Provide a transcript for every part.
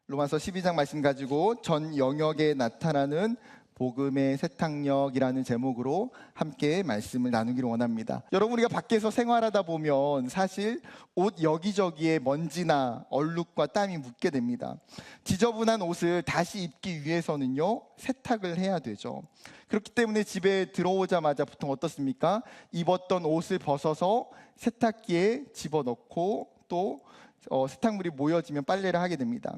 로마서 12장 말씀 가지고 전 영역에 나타나는 복음의 세탁력이라는 제목으로 함께 말씀을 나누기를 원합니다. 여러분, 우리가 밖에서 생활하다 보면 사실 옷 여기저기에 먼지나 얼룩과 땀이 묻게 됩니다. 지저분한 옷을 다시 입기 위해서는요, 세탁을 해야 되죠. 그렇기 때문에 집에 들어오자마자 보통 어떻습니까? 입었던 옷을 벗어서 세탁기에 집어넣고 또 세탁물이 모여지면 빨래를 하게 됩니다.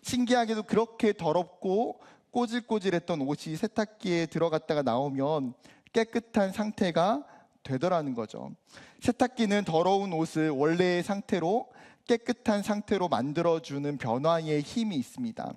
신기하게도 그렇게 더럽고 꼬질꼬질했던 옷이 세탁기에 들어갔다가 나오면 깨끗한 상태가 되더라는 거죠. 세탁기는 더러운 옷을 원래의 상태로 깨끗한 상태로 만들어주는 변화의 힘이 있습니다.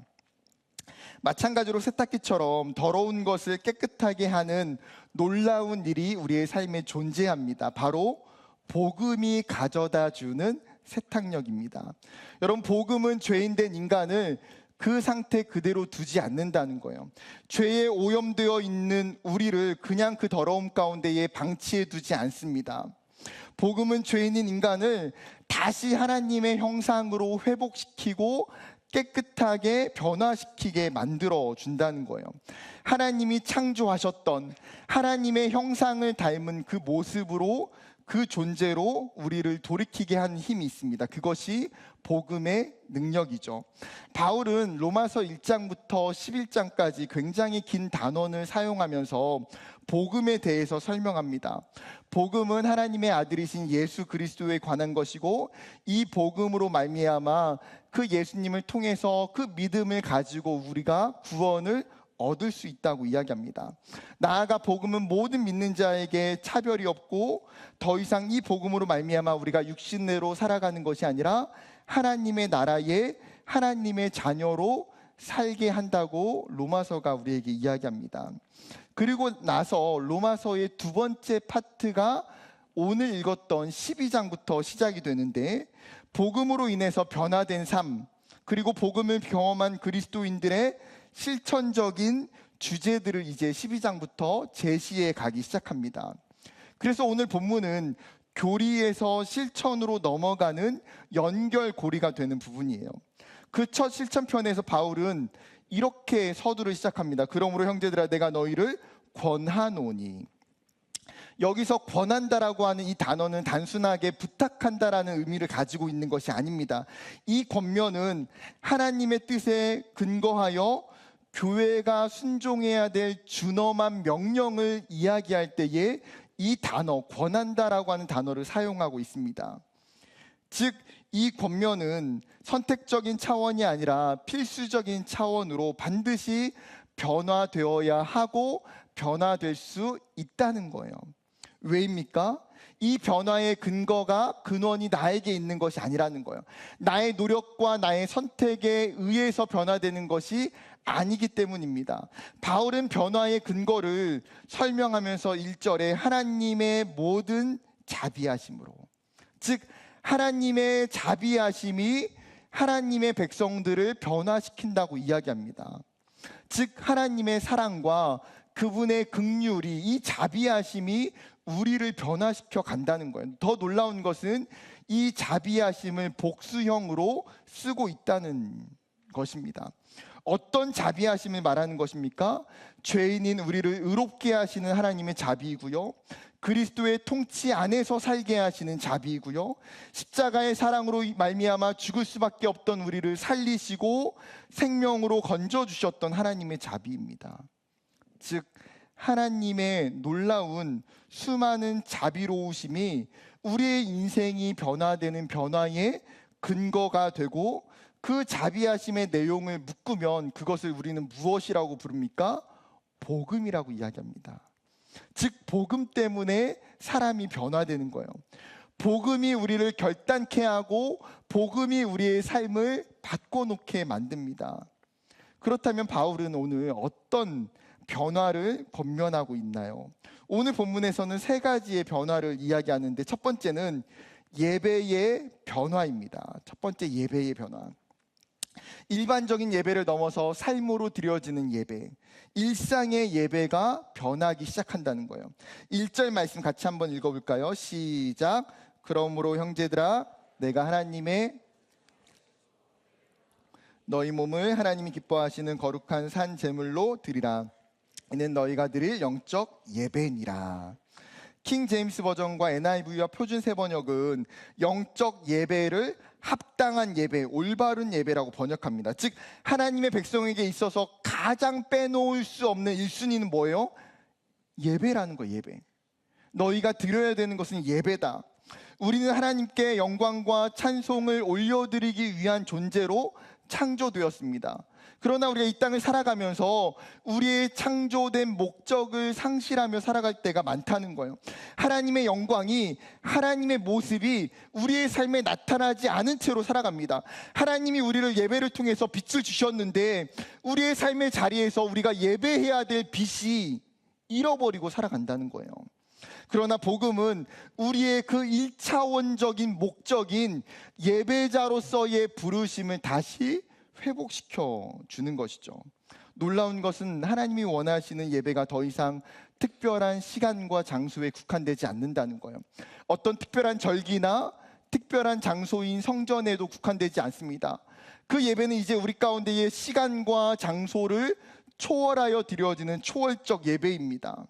마찬가지로 세탁기처럼 더러운 것을 깨끗하게 하는 놀라운 일이 우리의 삶에 존재합니다. 바로 복음이 가져다 주는 세탁력입니다. 여러분, 복음은 죄인된 인간을 그 상태 그대로 두지 않는다는 거예요. 죄에 오염되어 있는 우리를 그냥 그 더러움 가운데에 방치해 두지 않습니다. 복음은 죄인인 인간을 다시 하나님의 형상으로 회복시키고 깨끗하게 변화시키게 만들어 준다는 거예요. 하나님이 창조하셨던 하나님의 형상을 닮은 그 모습으로, 그 존재로 우리를 돌이키게 하는 힘이 있습니다. 그것이 복음의 능력이죠. 바울은 로마서 1장부터 11장까지 굉장히 긴 단원을 사용하면서 복음에 대해서 설명합니다. 복음은 하나님의 아들이신 예수 그리스도에 관한 것이고, 이 복음으로 말미암아 그 예수님을 통해서 그 믿음을 가지고 우리가 구원을 얻을 수 있다고 이야기합니다. 나아가 복음은 모든 믿는 자에게 차별이 없고, 더 이상 이 복음으로 말미암아 우리가 육신대로 살아가는 것이 아니라 하나님의 나라에 하나님의 자녀로 살게 한다고 로마서가 우리에게 이야기합니다. 그리고 나서 로마서의 두 번째 파트가 오늘 읽었던 12장부터 시작이 되는데, 복음으로 인해서 변화된 삶, 그리고 복음을 경험한 그리스도인들의 실천적인 주제들을 이제 12장부터 제시해 가기 시작합니다. 그래서 오늘 본문은 교리에서 실천으로 넘어가는 연결고리가 되는 부분이에요. 그 첫 실천편에서 바울은 이렇게 서두를 시작합니다. 그러므로 형제들아, 내가 너희를 권하노니. 여기서 권한다라고 하는 이 단어는 단순하게 부탁한다라는 의미를 가지고 있는 것이 아닙니다. 이 권면은 하나님의 뜻에 근거하여 교회가 순종해야 될 준엄한 명령을 이야기할 때에 이 단어, 권한다라고 하는 단어를 사용하고 있습니다. 즉, 이 권면은 선택적인 차원이 아니라 필수적인 차원으로 반드시 변화되어야 하고 변화될 수 있다는 거예요. 왜입니까? 이 변화의 근원이 나에게 있는 것이 아니라는 거예요. 나의 노력과 나의 선택에 의해서 변화되는 것이 아니기 때문입니다. 바울은 변화의 근거를 설명하면서 1절에 하나님의 모든 자비하심으로, 즉 하나님의 자비하심이 하나님의 백성들을 변화시킨다고 이야기합니다. 즉 하나님의 사랑과 그분의 긍휼이, 이 자비하심이 우리를 변화시켜 간다는 거예요. 더 놀라운 것은 이 자비하심을 복수형으로 쓰고 있다는 것입니다. 어떤 자비하심을 말하는 것입니까? 죄인인 우리를 의롭게 하시는 하나님의 자비이고요, 그리스도의 통치 안에서 살게 하시는 자비이고요, 십자가의 사랑으로 말미암아 죽을 수밖에 없던 우리를 살리시고 생명으로 건져주셨던 하나님의 자비입니다. 즉 하나님의 놀라운 수많은 자비로우심이 우리의 인생이 변화되는 변화의 근거가 되고, 그 자비하심의 내용을 묶으면 그것을 우리는 무엇이라고 부릅니까? 복음이라고 이야기합니다. 즉 복음 때문에 사람이 변화되는 거예요. 복음이 우리를 결단케 하고 복음이 우리의 삶을 바꿔놓게 만듭니다. 그렇다면 바울은 오늘 어떤 변화를 권면하고 있나요? 오늘 본문에서는 세 가지의 변화를 이야기하는데, 첫 번째는 예배의 변화입니다. 첫 번째, 예배의 변화. 일반적인 예배를 넘어서 삶으로 드려지는 예배, 일상의 예배가 변하기 시작한다는 거예요. 1절 말씀 같이 한번 읽어볼까요? 시작. 그러므로 형제들아, 내가 하나님의 너희 몸을 하나님이 기뻐하시는 거룩한 산 제물로 드리라. 이는 너희가 드릴 영적 예배니라. 킹 제임스 버전과 NIV와 표준 세번역은 영적 예배를 합당한 예배, 올바른 예배라고 번역합니다. 즉 하나님의 백성에게 있어서 가장 빼놓을 수 없는 1순위는 뭐예요? 예배라는 거예요. 예배. 너희가 드려야 되는 것은 예배다. 우리는 하나님께 영광과 찬송을 올려드리기 위한 존재로 창조되었습니다. 그러나 우리가 이 땅을 살아가면서 우리의 창조된 목적을 상실하며 살아갈 때가 많다는 거예요. 하나님의 영광이, 하나님의 모습이 우리의 삶에 나타나지 않은 채로 살아갑니다. 하나님이 우리를 예배를 통해서 빛을 주셨는데 우리의 삶의 자리에서 우리가 예배해야 될 빛이 잃어버리고 살아간다는 거예요. 그러나 복음은 우리의 그 1차원적인 목적인 예배자로서의 부르심을 다시 회복시켜 주는 것이죠. 놀라운 것은 하나님이 원하시는 예배가 더 이상 특별한 시간과 장소에 국한되지 않는다는 거예요. 어떤 특별한 절기나 특별한 장소인 성전에도 국한되지 않습니다. 그 예배는 이제 우리 가운데의 시간과 장소를 초월하여 드려지는 초월적 예배입니다.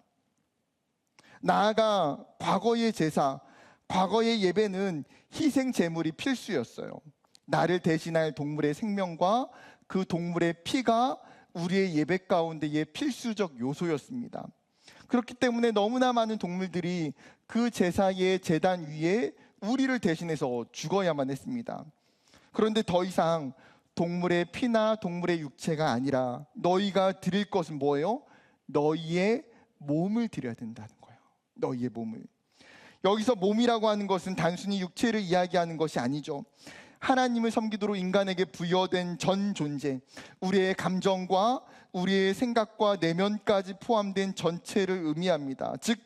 나아가 과거의 제사, 과거의 예배는 희생 제물이 필수였어요. 나를 대신할 동물의 생명과 그 동물의 피가 우리의 예배 가운데의 필수적 요소였습니다. 그렇기 때문에 너무나 많은 동물들이 그 제사의 제단 위에 우리를 대신해서 죽어야만 했습니다. 그런데 더 이상 동물의 피나 동물의 육체가 아니라 너희가 드릴 것은 뭐예요? 너희의 몸을 드려야 된다는 거예요. 너희의 몸을. 여기서 몸이라고 하는 것은 단순히 육체를 이야기하는 것이 아니죠. 하나님을 섬기도록 인간에게 부여된 전 존재, 우리의 감정과 우리의 생각과 내면까지 포함된 전체를 의미합니다. 즉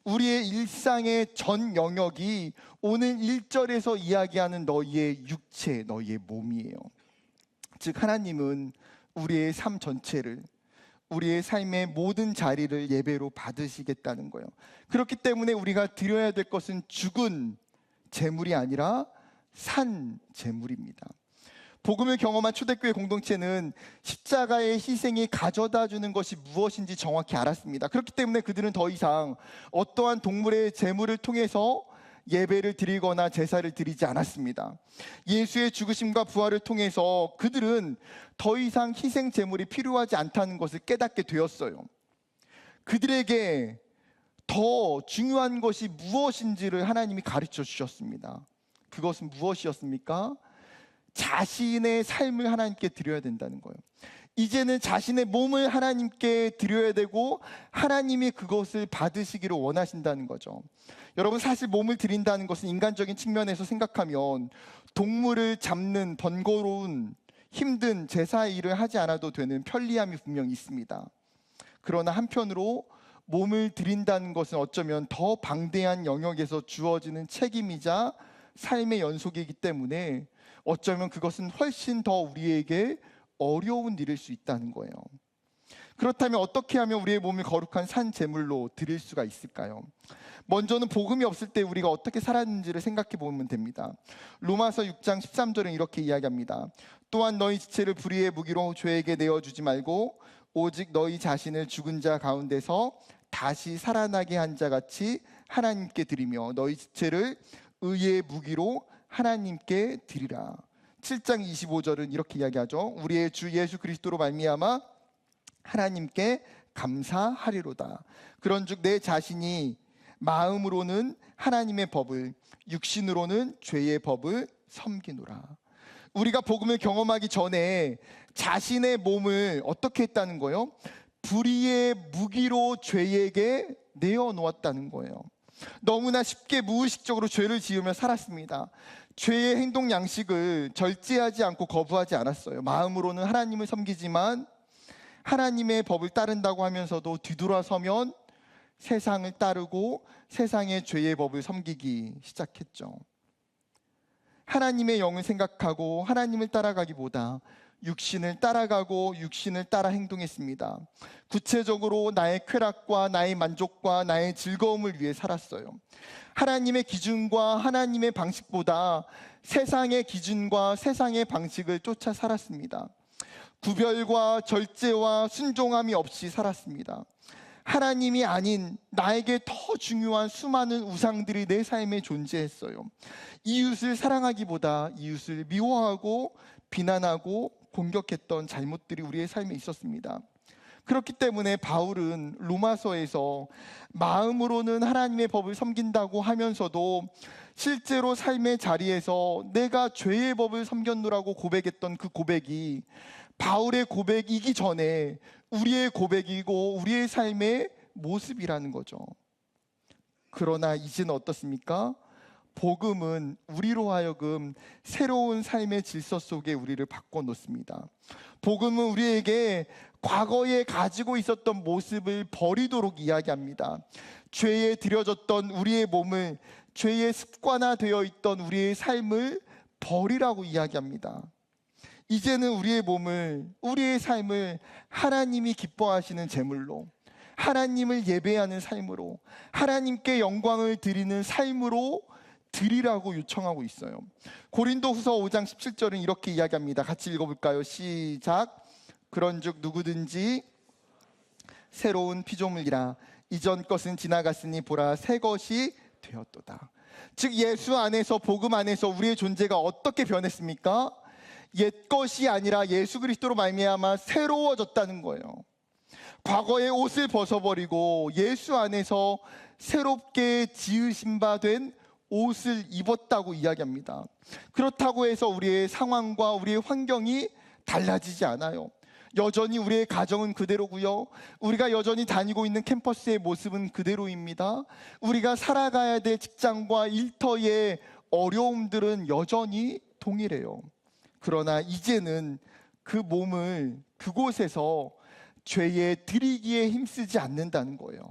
우리의 일상의 전 영역이 오늘 1절에서 이야기하는 너희의 육체, 너희의 몸이에요. 즉 하나님은 우리의 삶 전체를, 우리의 삶의 모든 자리를 예배로 받으시겠다는 거예요. 그렇기 때문에 우리가 드려야 될 것은 죽은 제물이 아니라 산 제물입니다. 복음을 경험한 초대교회 공동체는 십자가의 희생이 가져다 주는 것이 무엇인지 정확히 알았습니다. 그렇기 때문에 그들은 더 이상 어떠한 동물의 제물을 통해서 예배를 드리거나 제사를 드리지 않았습니다. 예수의 죽으심과 부활을 통해서 그들은 더 이상 희생 제물이 필요하지 않다는 것을 깨닫게 되었어요. 그들에게 더 중요한 것이 무엇인지를 하나님이 가르쳐 주셨습니다. 그것은 무엇이었습니까? 자신의 삶을 하나님께 드려야 된다는 거예요. 이제는 자신의 몸을 하나님께 드려야 되고 하나님이 그것을 받으시기를 원하신다는 거죠. 여러분, 사실 몸을 드린다는 것은 인간적인 측면에서 생각하면 동물을 잡는 번거로운 힘든 제사의 일을 하지 않아도 되는 편리함이 분명히 있습니다. 그러나 한편으로 몸을 드린다는 것은 어쩌면 더 방대한 영역에서 주어지는 책임이자 삶의 연속이기 때문에 어쩌면 그것은 훨씬 더 우리에게 어려운 일일 수 있다는 거예요. 그렇다면 어떻게 하면 우리의 몸을 거룩한 산 제물로 드릴 수가 있을까요? 먼저는 복음이 없을 때 우리가 어떻게 살았는지를 생각해 보면 됩니다. 로마서 6장 13절은 이렇게 이야기합니다. 또한 너희 지체를 불의의 무기로 죄에게 내어주지 말고 오직 너희 자신을 죽은 자 가운데서 다시 살아나게 한 자같이 하나님께 드리며 너희 지체를 의의 무기로 하나님께 드리라. 7장 25절은 이렇게 이야기하죠. 우리의 주 예수 그리스도로 말미암아 하나님께 감사하리로다. 그런즉 내 자신이 마음으로는 하나님의 법을, 육신으로는 죄의 법을 섬기노라. 우리가 복음을 경험하기 전에 자신의 몸을 어떻게 했다는 거예요? 불의의 무기로 죄에게 내어놓았다는 거예요. 너무나 쉽게 무의식적으로 죄를 지으며 살았습니다. 죄의 행동 양식을 절제하지 않고 거부하지 않았어요. 마음으로는 하나님을 섬기지만 하나님의 법을 따른다고 하면서도 뒤돌아서면 세상을 따르고 세상의 죄의 법을 섬기기 시작했죠. 하나님의 영을 생각하고 하나님을 따라가기보다 육신을 따라가고 육신을 따라 행동했습니다. 구체적으로 나의 쾌락과 나의 만족과 나의 즐거움을 위해 살았어요. 하나님의 기준과 하나님의 방식보다 세상의 기준과 세상의 방식을 쫓아 살았습니다. 구별과 절제와 순종함이 없이 살았습니다. 하나님이 아닌 나에게 더 중요한 수많은 우상들이 내 삶에 존재했어요. 이웃을 사랑하기보다 이웃을 미워하고 비난하고 공격했던 잘못들이 우리의 삶에 있었습니다. 그렇기 때문에 바울은 로마서에서 마음으로는 하나님의 법을 섬긴다고 하면서도 실제로 삶의 자리에서 내가 죄의 법을 섬겼노라고 고백했던 그 고백이 바울의 고백이기 전에 우리의 고백이고 우리의 삶의 모습이라는 거죠. 그러나 이제는 어떻습니까? 복음은 우리로 하여금 새로운 삶의 질서 속에 우리를 바꿔놓습니다. 복음은 우리에게 과거에 가지고 있었던 모습을 버리도록 이야기합니다. 죄에 들여졌던 우리의 몸을, 죄에 습관화되어 있던 우리의 삶을 버리라고 이야기합니다. 이제는 우리의 몸을, 우리의 삶을 하나님이 기뻐하시는 제물로, 하나님을 예배하는 삶으로, 하나님께 영광을 드리는 삶으로 드리라고 요청하고 있어요. 고린도후서 5장 17절은 이렇게 이야기합니다. 같이 읽어볼까요? 시작. 그런즉 누구든지 새로운 피조물이라 이전 것은 지나갔으니 보라 새 것이 되었도다. 즉 예수 안에서, 복음 안에서 우리의 존재가 어떻게 변했습니까? 옛 것이 아니라 예수 그리스도로 말미암아 새로워졌다는 거예요. 과거의 옷을 벗어버리고 예수 안에서 새롭게 지으신 바 된 옷을 입었다고 이야기합니다. 그렇다고 해서 우리의 상황과 우리의 환경이 달라지지 않아요. 여전히 우리의 가정은 그대로고요. 우리가 여전히 다니고 있는 캠퍼스의 모습은 그대로입니다. 우리가 살아가야 될 직장과 일터의 어려움들은 여전히 동일해요. 그러나 이제는 그 몸을 그곳에서 죄에 들이기에 힘쓰지 않는다는 거예요.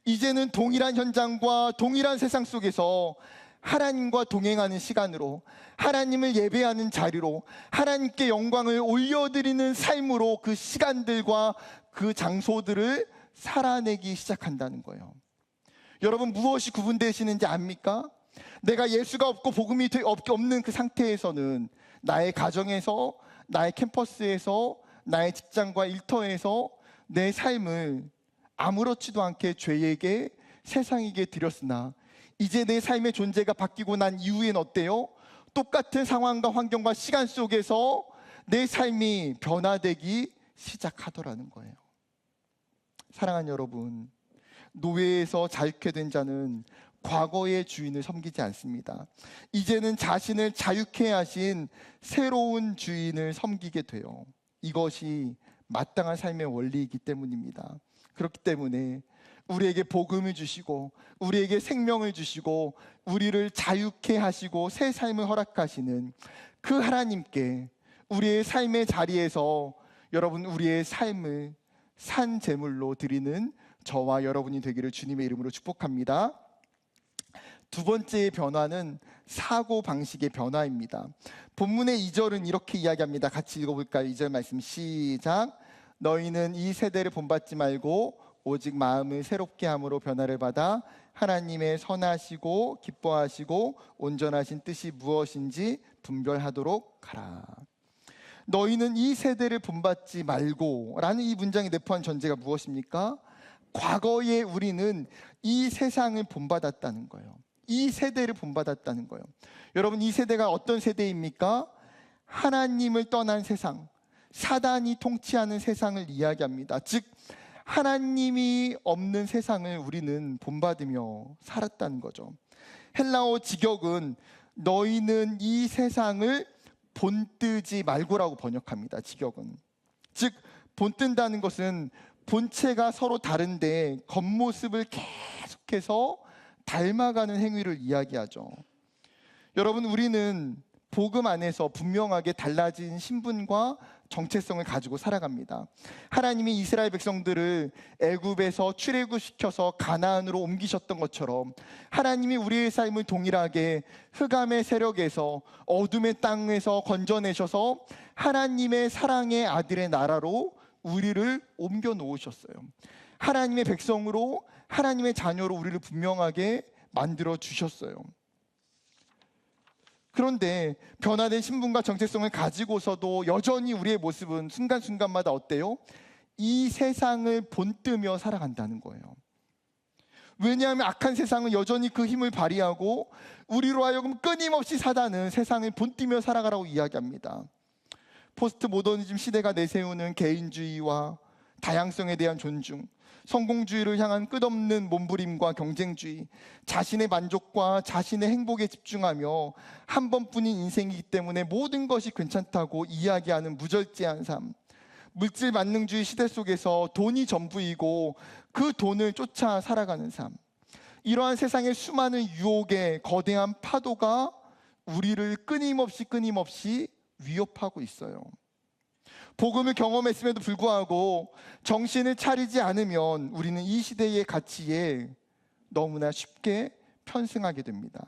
이제는 동일한 현장과 동일한 세상 속에서 하나님과 동행하는 시간으로, 하나님을 예배하는 자리로, 하나님께 영광을 올려드리는 삶으로 그 시간들과 그 장소들을 살아내기 시작한다는 거예요. 여러분, 무엇이 구분되시는지 압니까? 내가 예수가 없고 복음이 없는 그 상태에서는 나의 가정에서, 나의 캠퍼스에서, 나의 직장과 일터에서 내 삶을 아무렇지도 않게 죄에게, 세상에게 드렸으나 이제 내 삶의 존재가 바뀌고 난 이후엔 어때요? 똑같은 상황과 환경과 시간 속에서 내 삶이 변화되기 시작하더라는 거예요. 사랑하는 여러분, 노예에서 자유케 된 자는 과거의 주인을 섬기지 않습니다. 이제는 자신을 자유케 하신 새로운 주인을 섬기게 돼요. 이것이 마땅한 삶의 원리이기 때문입니다. 그렇기 때문에 우리에게 복음을 주시고 우리에게 생명을 주시고 우리를 자유케 하시고 새 삶을 허락하시는 그 하나님께 우리의 삶의 자리에서 여러분, 우리의 삶을 산 제물로 드리는 저와 여러분이 되기를 주님의 이름으로 축복합니다. 두 번째 변화는 사고 방식의 변화입니다. 본문의 2절은 이렇게 이야기합니다. 같이 읽어볼까요? 2절 말씀 시작. 너희는 이 세대를 본받지 말고 오직 마음을 새롭게 함으로 변화를 받아 하나님의 선하시고 기뻐하시고 온전하신 뜻이 무엇인지 분별하도록 하라. 너희는 이 세대를 본받지 말고 라는 이 문장이 내포한 전제가 무엇입니까? 과거에 우리는 이 세상을 본받았다는 거예요. 이 세대를 본받았다는 거예요. 여러분, 이 세대가 어떤 세대입니까? 하나님을 떠난 세상, 사단이 통치하는 세상을 이야기합니다. 즉 하나님이 없는 세상을 우리는 본받으며 살았다는 거죠. 헬라어 직역은 너희는 이 세상을 본뜨지 말고라고 번역합니다. 직역은. 즉 본뜬다는 것은 본체가 서로 다른데 겉모습을 계속해서 닮아가는 행위를 이야기하죠. 여러분, 우리는 복음 안에서 분명하게 달라진 신분과 정체성을 가지고 살아갑니다. 하나님이 이스라엘 백성들을 애굽에서 출애굽시켜서 가나안으로 옮기셨던 것처럼 하나님이 우리의 삶을 동일하게 흑암의 세력에서, 어둠의 땅에서 건져내셔서 하나님의 사랑의 아들의 나라로 우리를 옮겨 놓으셨어요. 하나님의 백성으로, 하나님의 자녀로 우리를 분명하게 만들어 주셨어요. 그런데 변화된 신분과 정체성을 가지고서도 여전히 우리의 모습은 순간순간마다 어때요? 이 세상을 본뜨며 살아간다는 거예요. 왜냐하면 악한 세상은 여전히 그 힘을 발휘하고 우리로 하여금 끊임없이 사단은 세상을 본뜨며 살아가라고 이야기합니다. 포스트 모더니즘 시대가 내세우는 개인주의와 다양성에 대한 존중, 성공주의를 향한 끝없는 몸부림과 경쟁주의, 자신의 만족과 자신의 행복에 집중하며 한 번뿐인 인생이기 때문에 모든 것이 괜찮다고 이야기하는 무절제한 삶, 물질 만능주의 시대 속에서 돈이 전부이고 그 돈을 쫓아 살아가는 삶, 이러한 세상의 수많은 유혹의 거대한 파도가 우리를 끊임없이 위협하고 있어요. 복음을 경험했음에도 불구하고 정신을 차리지 않으면 우리는 이 시대의 가치에 너무나 쉽게 편승하게 됩니다.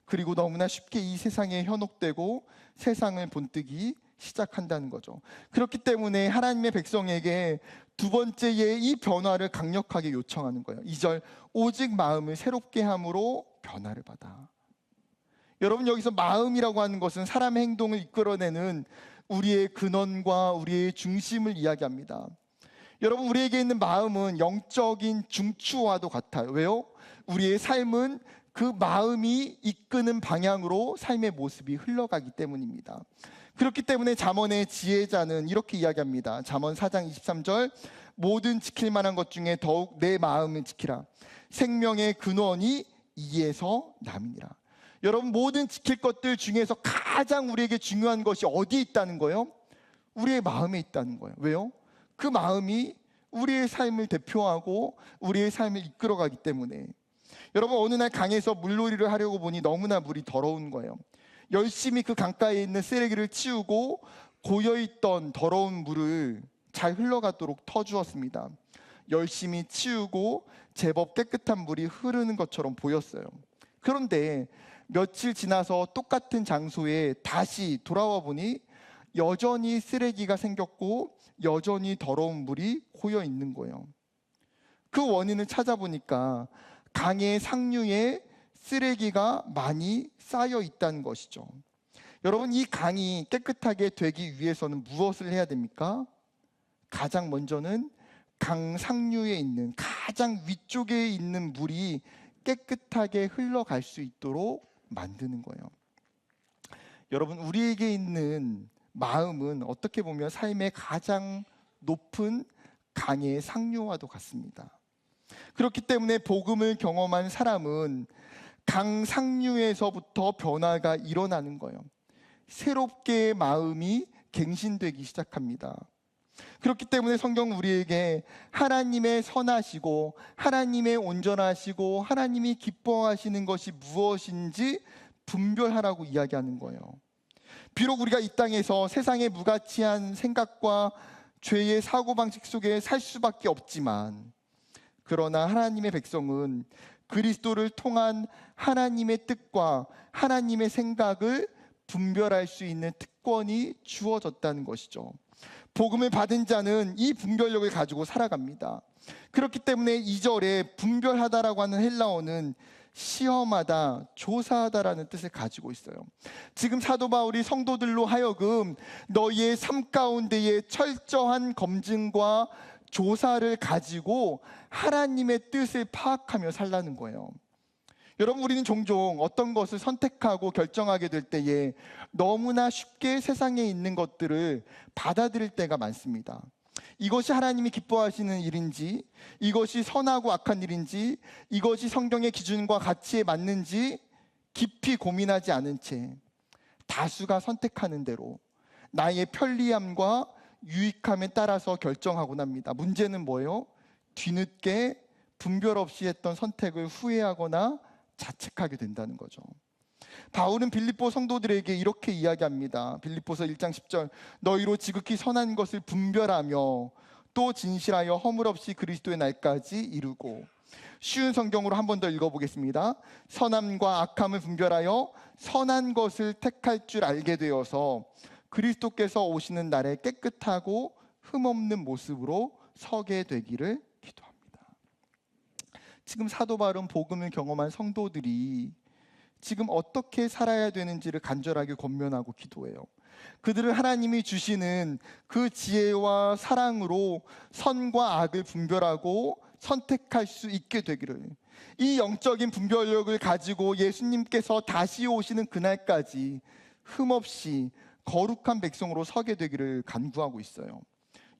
그리고 너무나 쉽게 이 세상에 현혹되고 세상을 본뜨기 시작한다는 거죠. 그렇기 때문에 하나님의 백성에게 두 번째의 이 변화를 강력하게 요청하는 거예요. 2절, 오직 마음을 새롭게 함으로 변화를 받아. 여러분, 여기서 마음이라고 하는 것은 사람의 행동을 이끌어내는 우리의 근원과 우리의 중심을 이야기합니다. 여러분, 우리에게 있는 마음은 영적인 중추와도 같아요. 왜요? 우리의 삶은 그 마음이 이끄는 방향으로 삶의 모습이 흘러가기 때문입니다. 그렇기 때문에 잠언의 지혜자는 이렇게 이야기합니다. 잠언 4장 23절, 모든 지킬 만한 것 중에 더욱 내 마음을 지키라. 생명의 근원이 이에서 남이니라. 여러분, 모든 지킬 것들 중에서 가장 우리에게 중요한 것이 어디에 있다는 거예요? 우리의 마음에 있다는 거예요. 왜요? 그 마음이 우리의 삶을 대표하고 우리의 삶을 이끌어가기 때문에. 여러분, 어느 날 강에서 물놀이를 하려고 보니 너무나 물이 더러운 거예요. 열심히 그 강가에 있는 쓰레기를 치우고 고여있던 더러운 물을 잘 흘러가도록 터주었습니다. 열심히 치우고 제법 깨끗한 물이 흐르는 것처럼 보였어요. 그런데 며칠 지나서 똑같은 장소에 다시 돌아와 보니 여전히 쓰레기가 생겼고 여전히 더러운 물이 고여 있는 거예요. 그 원인을 찾아보니까 강의 상류에 쓰레기가 많이 쌓여 있다는 것이죠. 여러분, 이 강이 깨끗하게 되기 위해서는 무엇을 해야 됩니까? 가장 먼저는 강 상류에 있는, 가장 위쪽에 있는 물이 깨끗하게 흘러갈 수 있도록 만드는 거예요. 여러분, 우리에게 있는 마음은 어떻게 보면 삶의 가장 높은 강의 상류와도 같습니다. 그렇기 때문에 복음을 경험한 사람은 강 상류에서부터 변화가 일어나는 거예요. 새롭게 마음이 갱신되기 시작합니다. 그렇기 때문에 성경은 우리에게 하나님의 선하시고 하나님의 온전하시고 하나님이 기뻐하시는 것이 무엇인지 분별하라고 이야기하는 거예요. 비록 우리가 이 땅에서 세상의 무가치한 생각과 죄의 사고방식 속에 살 수밖에 없지만, 그러나 하나님의 백성은 그리스도를 통한 하나님의 뜻과 하나님의 생각을 분별할 수 있는 특권이 주어졌다는 것이죠. 복음을 받은 자는 이 분별력을 가지고 살아갑니다. 그렇기 때문에 2절에 분별하다라고 하는 헬라어는 시험하다, 조사하다라는 뜻을 가지고 있어요. 지금 사도 바울이 성도들로 하여금 너희의 삶 가운데에 철저한 검증과 조사를 가지고 하나님의 뜻을 파악하며 살라는 거예요. 여러분, 우리는 종종 어떤 것을 선택하고 결정하게 될 때에 너무나 쉽게 세상에 있는 것들을 받아들일 때가 많습니다. 이것이 하나님이 기뻐하시는 일인지, 이것이 선하고 악한 일인지, 이것이 성경의 기준과 가치에 맞는지 깊이 고민하지 않은 채 다수가 선택하는 대로 나의 편리함과 유익함에 따라서 결정하곤 합니다. 문제는 뭐예요? 뒤늦게 분별 없이 했던 선택을 후회하거나 자책하게 된다는 거죠. 바울은 빌립보 성도들에게 이렇게 이야기합니다. 빌립보서 1장 10절, 너희로 지극히 선한 것을 분별하며 또 진실하여 허물 없이 그리스도의 날까지 이루고. 쉬운 성경으로 한 번 더 읽어보겠습니다. 선함과 악함을 분별하여 선한 것을 택할 줄 알게 되어서 그리스도께서 오시는 날에 깨끗하고 흠없는 모습으로 서게 되기를 기도합니다. 지금 사도 바울은 복음을 경험한 성도들이 지금 어떻게 살아야 되는지를 간절하게 권면하고 기도해요. 그들은 하나님이 주시는 그 지혜와 사랑으로 선과 악을 분별하고 선택할 수 있게 되기를, 이 영적인 분별력을 가지고 예수님께서 다시 오시는 그날까지 흠없이 거룩한 백성으로 서게 되기를 간구하고 있어요.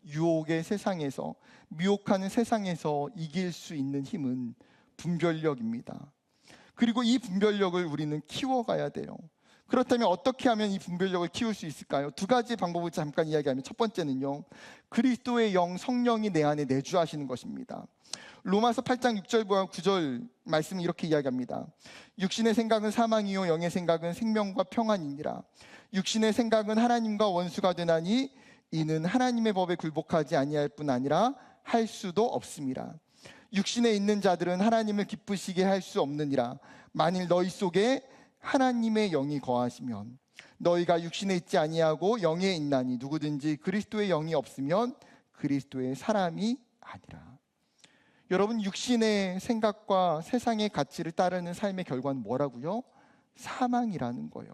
유혹의 세상에서, 미혹하는 세상에서 이길 수 있는 힘은 분별력입니다. 그리고 이 분별력을 우리는 키워가야 돼요. 그렇다면 어떻게 하면 이 분별력을 키울 수 있을까요? 두 가지 방법을 잠깐 이야기하면, 첫 번째는요, 그리스도의 영 성령이 내 안에 내주하시는 것입니다. 로마서 8장 6절과 9절 말씀이 이렇게 이야기합니다. 육신의 생각은 사망이요 영의 생각은 생명과 평안이니라. 육신의 생각은 하나님과 원수가 되나니 이는 하나님의 법에 굴복하지 아니할 뿐 아니라 할 수도 없음이라. 육신에 있는 자들은 하나님을 기쁘시게 할 수 없느니라. 만일 너희 속에 하나님의 영이 거하시면 너희가 육신에 있지 아니하고 영에 있나니 누구든지 그리스도의 영이 없으면 그리스도의 사람이 아니라. 여러분, 육신의 생각과 세상의 가치를 따르는 삶의 결과는 뭐라고요? 사망이라는 거예요.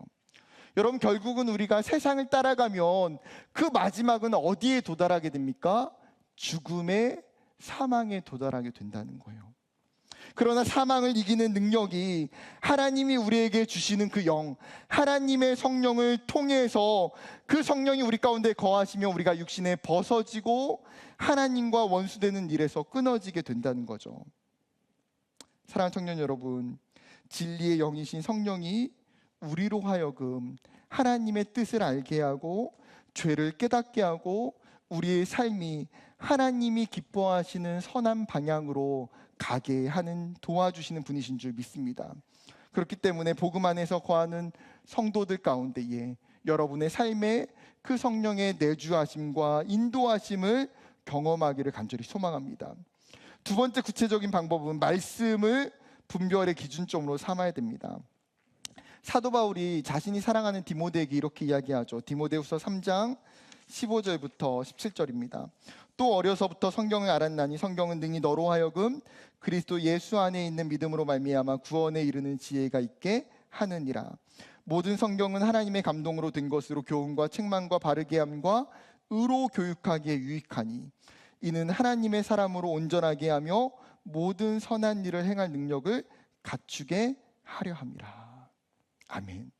여러분, 결국은 우리가 세상을 따라가면 그 마지막은 어디에 도달하게 됩니까? 죽음의 사망에 도달하게 된다는 거예요. 그러나 사망을 이기는 능력이 하나님이 우리에게 주시는 그 영, 하나님의 성령을 통해서 그 성령이 우리 가운데 거하시면 우리가 육신에 벗어지고 하나님과 원수되는 일에서 끊어지게 된다는 거죠. 사랑하는 청년 여러분, 진리의 영이신 성령이 우리로 하여금 하나님의 뜻을 알게 하고 죄를 깨닫게 하고 우리의 삶이 하나님이 기뻐하시는 선한 방향으로 가게 하는, 도와주시는 분이신 줄 믿습니다. 그렇기 때문에 복음 안에서 거하는 성도들 가운데에 여러분의 삶에 그 성령의 내주하심과 인도하심을 경험하기를 간절히 소망합니다. 두 번째 구체적인 방법은 말씀을 분별의 기준점으로 삼아야 됩니다. 사도 바울이 자신이 사랑하는 디모데에게 이렇게 이야기하죠. 디모데후서 3장 15절부터 17절입니다. 또 어려서부터 성경을 알았나니 성경은 능히 너로 하여금 그리스도 예수 안에 있는 믿음으로 말미암아 구원에 이르는 지혜가 있게 하느니라. 모든 성경은 하나님의 감동으로 된 것으로 교훈과 책망과 바르게 함과 의로 교육하기에 유익하니 이는 하나님의 사람으로 온전하게 하며 모든 선한 일을 행할 능력을 갖추게 하려 함이라. 아멘.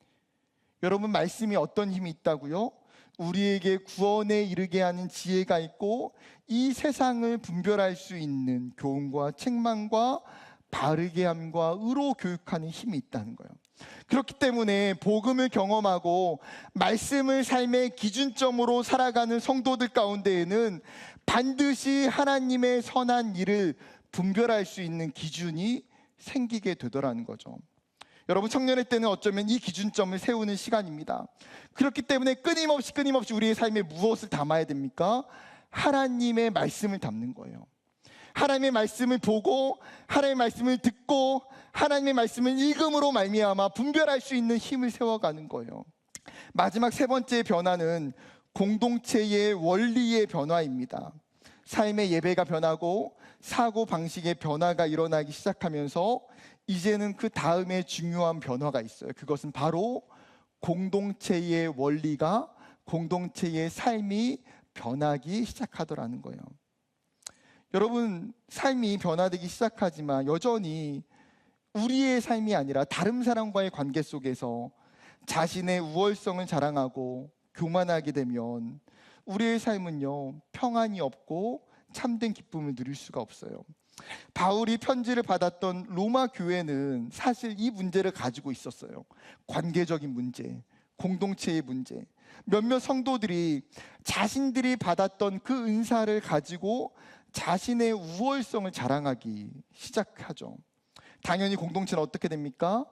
여러분, 말씀이 어떤 힘이 있다고요? 우리에게 구원에 이르게 하는 지혜가 있고 이 세상을 분별할 수 있는 교훈과 책망과 바르게 함과 의로 교육하는 힘이 있다는 거예요. 그렇기 때문에 복음을 경험하고 말씀을 삶의 기준점으로 살아가는 성도들 가운데에는 반드시 하나님의 선한 일을 분별할 수 있는 기준이 생기게 되더라는 거죠. 여러분, 청년의 때는 어쩌면 이 기준점을 세우는 시간입니다. 그렇기 때문에 끊임없이 우리의 삶에 무엇을 담아야 됩니까? 하나님의 말씀을 담는 거예요. 하나님의 말씀을 보고 하나님의 말씀을 듣고 하나님의 말씀을 읽음으로 말미암아 분별할 수 있는 힘을 세워가는 거예요. 마지막 세 번째 변화는 공동체의 원리의 변화입니다. 삶의 예배가 변하고 사고 방식의 변화가 일어나기 시작하면서 이제는 그 다음에 중요한 변화가 있어요. 그것은 바로 공동체의 원리가, 공동체의 삶이 변하기 시작하더라는 거예요. 여러분, 삶이 변화되기 시작하지만 여전히 우리의 삶이 아니라 다른 사람과의 관계 속에서 자신의 우월성을 자랑하고 교만하게 되면 우리의 삶은요, 평안이 없고 참된 기쁨을 누릴 수가 없어요. 바울이 편지를 받았던 로마 교회는 사실 이 문제를 가지고 있었어요. 관계적인 문제, 공동체의 문제. 몇몇 성도들이 자신들이 받았던 그 은사를 가지고 자신의 우월성을 자랑하기 시작하죠. 당연히 공동체는 어떻게 됩니까?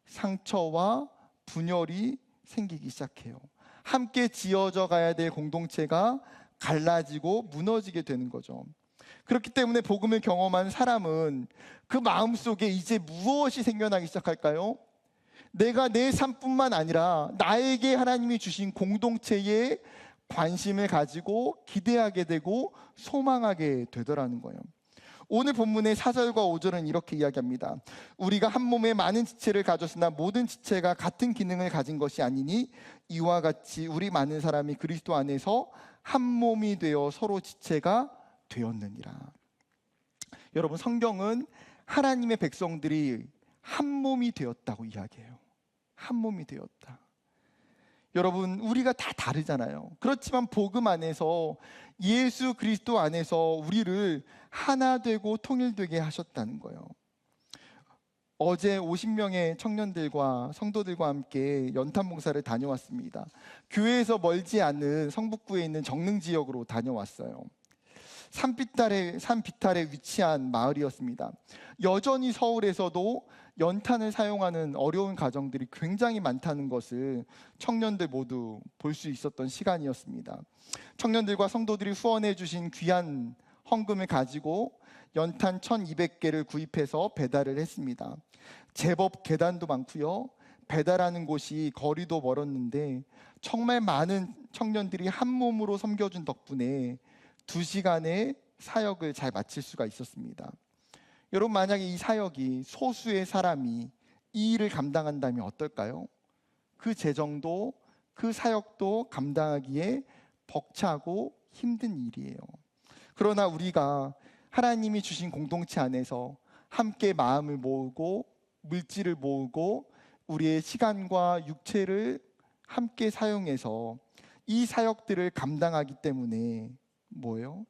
상처와 분열이 생기기 시작해요. 함께 지어져 가야 될 공동체가 갈라지고 무너지게 되는 거죠. 그렇기 때문에 복음을 경험한 사람은 그 마음속에 이제 무엇이 생겨나기 시작할까요? 내가 내 삶뿐만 아니라 나에게 하나님이 주신 공동체에 관심을 가지고 기대하게 되고 소망하게 되더라는 거예요. 오늘 본문의 4절과 5절은 이렇게 이야기합니다. 우리가 한 몸에 많은 지체를 가졌으나 모든 지체가 같은 기능을 가진 것이 아니니 이와 같이 우리 많은 사람이 그리스도 안에서 한 몸이 되어 서로 지체가 되었느니라. 여러분, 성경은 하나님의 백성들이 한 몸이 되었다고 이야기해요. 한 몸이 되었다. 여러분, 우리가 다 다르잖아요. 그렇지만 복음 안에서 예수 그리스도 안에서 우리를 하나 되고 통일되게 하셨다는 거예요. 어제 50명의 청년들과 성도들과 함께 연탄 봉사를 다녀왔습니다. 교회에서 멀지 않은 성북구에 있는 정릉 지역으로 다녀왔어요. 산 비탈에 위치한 마을이었습니다. 여전히 서울에서도 연탄을 사용하는 어려운 가정들이 굉장히 많다는 것을 청년들 모두 볼 수 있었던 시간이었습니다. 청년들과 성도들이 후원해 주신 귀한 헌금을 가지고 연탄 1200개를 구입해서 배달을 했습니다. 제법 계단도 많고요. 배달하는 곳이 거리도 멀었는데 정말 많은 청년들이 한 몸으로 섬겨준 덕분에 2시간의 사역을 잘 마칠 수가 있었습니다. 여러분, 만약에 이 사역이 소수의 사람이 이 일을 감당한다면 어떨까요? 그 재정도 그 사역도 감당하기에 벅차고 힘든 일이에요. 그러나 우리가 하나님이 주신 공동체 안에서 함께 마음을 모으고 물질을 모으고 우리의 시간과 육체를 함께 사용해서 이 사역들을 감당하기 때문에 뭐예요?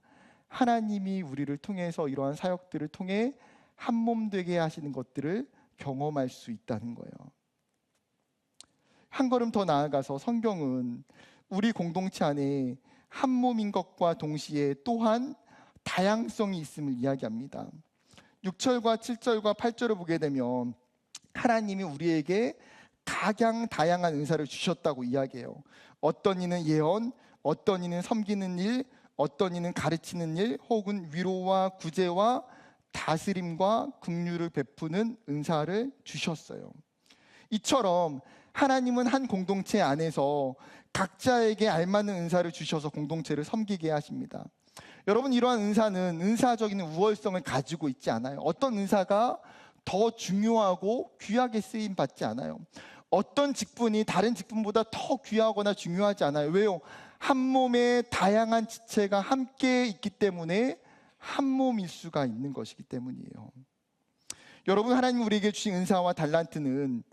하나님이 우리를 통해서 이러한 사역들을 통해 한 몸 되게 하시는 것들을 경험할 수 있다는 거예요. 한 걸음 더 나아가서 성경은 우리 공동체 안에 한 몸인 것과 동시에 또한 다양성이 있음을 이야기합니다. 6절과 7절과 8절을 보게 되면 하나님이 우리에게 각양 다양한 은사를 주셨다고 이야기해요. 어떤 이는 예언, 어떤 이는 섬기는 일, 어떤 이는 가르치는 일, 혹은 위로와 구제와 다스림과 긍휼을 베푸는 은사를 주셨어요. 이처럼 하나님은 한 공동체 안에서 각자에게 알맞는 은사를 주셔서 공동체를 섬기게 하십니다. 여러분, 이러한 은사는 은사적인 우월성을 가지고 있지 않아요. 어떤 은사가 더 중요하고 귀하게 쓰임 받지 않아요. 어떤 직분이 다른 직분보다 더 귀하거나 중요하지 않아요. 왜요? 한 몸의 다양한 지체가 함께 있기 때문에 한 몸일 수가 있는 것이기 때문이에요. 여러분, 하나님 우리에게 주신 은사와 달란트는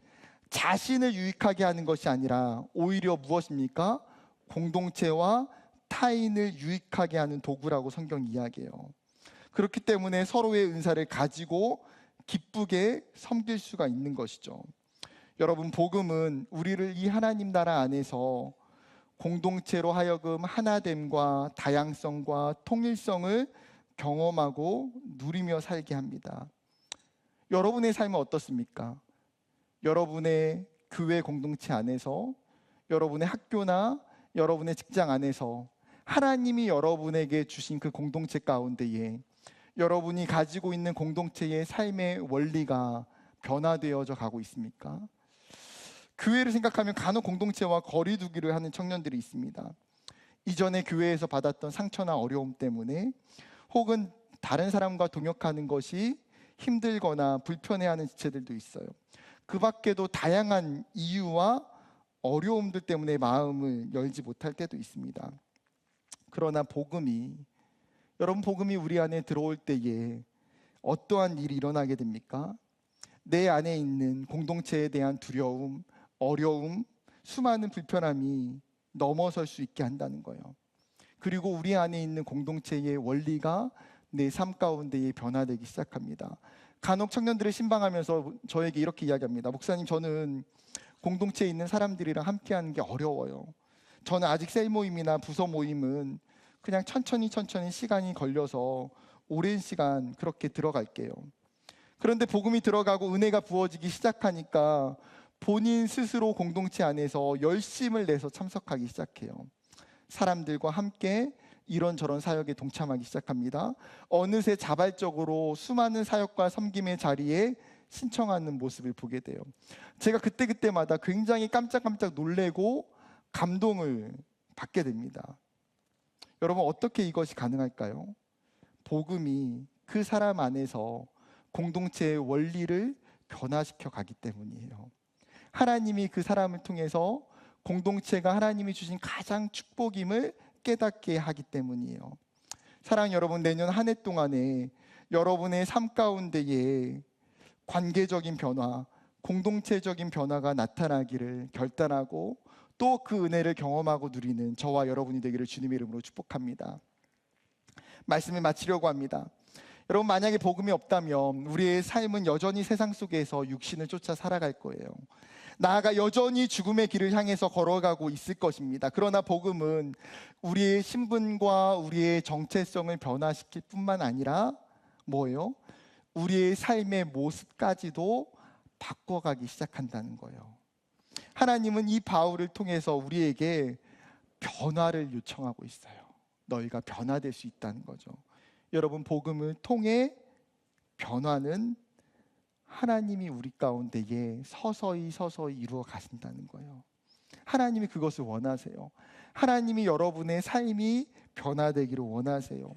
자신을 유익하게 하는 것이 아니라 오히려 무엇입니까? 공동체와 타인을 유익하게 하는 도구라고 성경이 이야기해요. 그렇기 때문에 서로의 은사를 가지고 기쁘게 섬길 수가 있는 것이죠. 여러분, 복음은 우리를 이 하나님 나라 안에서 공동체로 하여금 하나됨과 다양성과 통일성을 경험하고 누리며 살게 합니다. 여러분의 삶은 어떻습니까? 여러분의 교회 공동체 안에서, 여러분의 학교나 여러분의 직장 안에서 하나님이 여러분에게 주신 그 공동체 가운데에 여러분이 가지고 있는 공동체의 삶의 원리가 변화되어져 가고 있습니까? 교회를 생각하면 간혹 공동체와 거리두기를 하는 청년들이 있습니다. 이전에 교회에서 받았던 상처나 어려움 때문에, 혹은 다른 사람과 동역하는 것이 힘들거나 불편해하는 지체들도 있어요. 그 밖에도 다양한 이유와 어려움들 때문에 마음을 열지 못할 때도 있습니다. 그러나 여러분, 복음이 우리 안에 들어올 때에 어떠한 일이 일어나게 됩니까? 내 안에 있는 공동체에 대한 두려움, 어려움, 수많은 불편함이 넘어설 수 있게 한다는 거예요. 그리고 우리 안에 있는 공동체의 원리가 내 삶 가운데에 변화되기 시작합니다. 간혹 청년들을 신방하면서 저에게 이렇게 이야기합니다. 목사님, 저는 공동체에 있는 사람들이랑 함께하는 게 어려워요. 저는 아직 셀 모임이나 부서 모임은 그냥 천천히 시간이 걸려서 오랜 시간 그렇게 들어갈게요. 그런데 복음이 들어가고 은혜가 부어지기 시작하니까 본인 스스로 공동체 안에서 열심을 내서 참석하기 시작해요. 사람들과 함께 이런저런 사역에 동참하기 시작합니다. 어느새 자발적으로 수많은 사역과 섬김의 자리에 신청하는 모습을 보게 돼요. 제가 그때마다 굉장히 깜짝깜짝 놀래고 감동을 받게 됩니다. 여러분, 어떻게 이것이 가능할까요? 복음이 그 사람 안에서 공동체의 원리를 변화시켜 가기 때문이에요. 하나님이 그 사람을 통해서 공동체가 하나님이 주신 가장 축복임을 깨닫게 하기 때문이에요. 사랑하는 여러분, 내년 한 해 동안에 여러분의 삶 가운데에 관계적인 변화, 공동체적인 변화가 나타나기를 결단하고 또 그 은혜를 경험하고 누리는 저와 여러분이 되기를 주님의 이름으로 축복합니다. 말씀을 마치려고 합니다. 여러분, 만약에 복음이 없다면 우리의 삶은 여전히 세상 속에서 육신을 쫓아 살아갈 거예요. 나아가 여전히 죽음의 길을 향해서 걸어가고 있을 것입니다. 그러나 복음은 우리의 신분과 우리의 정체성을 변화시킬 뿐만 아니라 뭐예요? 우리의 삶의 모습까지도 바꿔가기 시작한다는 거예요. 하나님은 이 바울을 통해서 우리에게 변화를 요청하고 있어요. 너희가 변화될 수 있다는 거죠. 여러분, 복음을 통해 변화는 하나님이 우리 가운데에 서서히 이루어 가신다는 거예요. 하나님이 그것을 원하세요. 하나님이 여러분의 삶이 변화되기를 원하세요.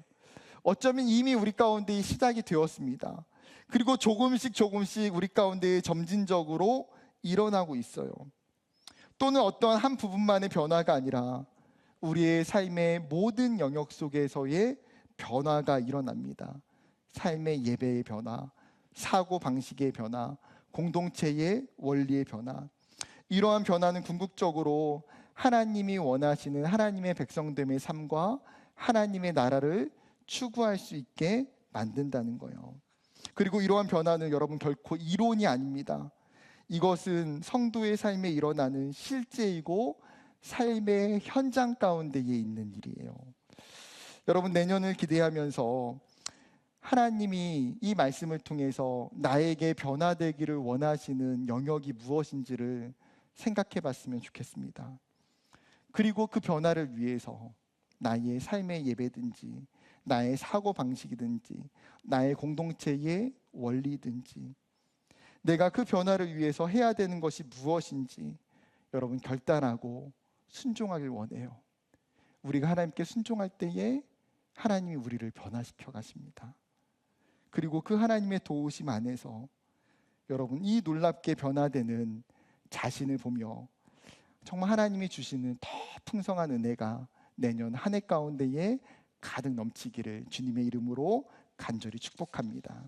어쩌면 이미 우리 가운데 시작이 되었습니다. 그리고 조금씩 우리 가운데 점진적으로 일어나고 있어요. 또는 어떠한 한 부분만의 변화가 아니라 우리의 삶의 모든 영역 속에서의 변화가 일어납니다. 삶의 예배의 변화, 사고 방식의 변화, 공동체의 원리의 변화. 이러한 변화는 궁극적으로 하나님이 원하시는 하나님의 백성됨의 삶과 하나님의 나라를 추구할 수 있게 만든다는 거예요. 그리고 이러한 변화는 여러분 결코 이론이 아닙니다. 이것은 성도의 삶에 일어나는 실제이고 삶의 현장 가운데에 있는 일이에요. 여러분, 내년을 기대하면서 하나님이 이 말씀을 통해서 나에게 변화되기를 원하시는 영역이 무엇인지를 생각해 봤으면 좋겠습니다. 그리고 그 변화를 위해서 나의 삶의 예배든지 나의 사고방식이든지 나의 공동체의 원리든지 내가 그 변화를 위해서 해야 되는 것이 무엇인지 여러분 결단하고 순종하길 원해요. 우리가 하나님께 순종할 때에 하나님이 우리를 변화시켜 가십니다. 그리고 그 하나님의 도우심 안에서 여러분 이 놀랍게 변화되는 자신을 보며 정말 하나님이 주시는 더 풍성한 은혜가 내년 한 해 가운데에 가득 넘치기를 주님의 이름으로 간절히 축복합니다.